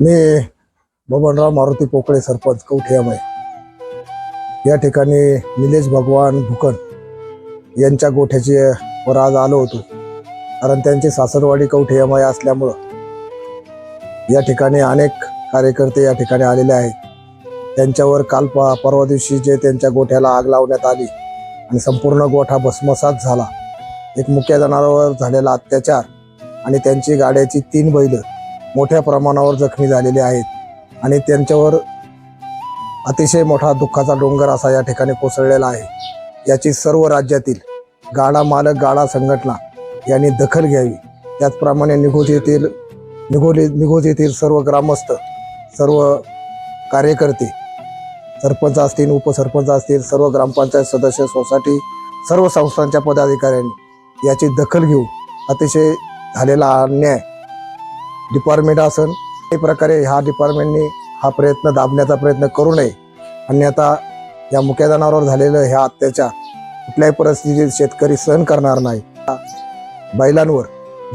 मी बबनराव मारुती पोकळे, सरपंच कवठेमय या ठिकाणी निलेश भगवान भुकन यांच्या गोठ्याची वर आज आलो होतो। कारण त्यांची सासरवाडी कवठेमय असल्यामुळं या ठिकाणी अनेक कार्यकर्ते या ठिकाणी आलेले आहेत। त्यांच्यावर काल परवा दिवशी जे त्यांच्या गोठ्याला आग लावण्यात आली आणि संपूर्ण गोठा भस्मसात झाला। एक मुक्या जनावरावर झालेला अत्याचार आणि त्यांची गाड्याची 3 बैल मोठ्या प्रमाणावर जखमी झालेले आहेत आणि त्यांच्यावर अतिशय मोठा दुःखाचा डोंगर असा या ठिकाणी कोसळलेला आहे। याची सर्व राज्यातील गाडा मालक, गाडा संघटना यांनी दखल घ्यावी। त्याचप्रमाणे निघोज येथील सर्व ग्रामस्थ, सर्व कार्यकर्ते, सरपंच असतील, उपसरपंच असतील, सर्व ग्रामपंचायत सदस्य, सोसायटी, सर्व संस्थांच्या पदाधिकाऱ्यांनी याची दखल घेऊन अतिशय झालेला अन्याय डिपार्टमेंट असेल काही प्रकारे ह्या डिपार्टमेंटनी हा प्रयत्न दाबण्याचा प्रयत्न करू नये। अन्यथा या मुक्या जनावरावर झालेलं ह्या अत्याचार कुठल्याही परिस्थितीत शेतकरी सहन करणार नाही। बैलांवर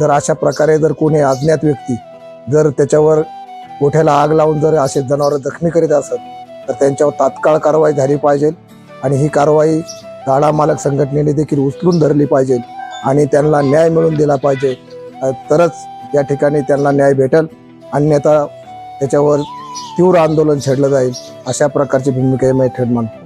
जर अशा प्रकारे जर कोणी अज्ञात व्यक्ती जर त्याच्यावर गोठ्याला आग लावून जर असे जनावर जखमी करीत असत तर त्यांच्यावर तात्काळ कारवाई झाली पाहिजे आणि ही कारवाई गाडा मालक संघटनेने देखील उचलून धरली पाहिजे आणि त्यांना न्याय मिळवून दिला पाहिजे। तरच या ठिकाणी त्यांना न्याय भेटेल, अन्यथा त्याच्यावर तीव्र आंदोलन छेडलं जाईल। अशा प्रकारची भूमिका मी ठेवून मानतो।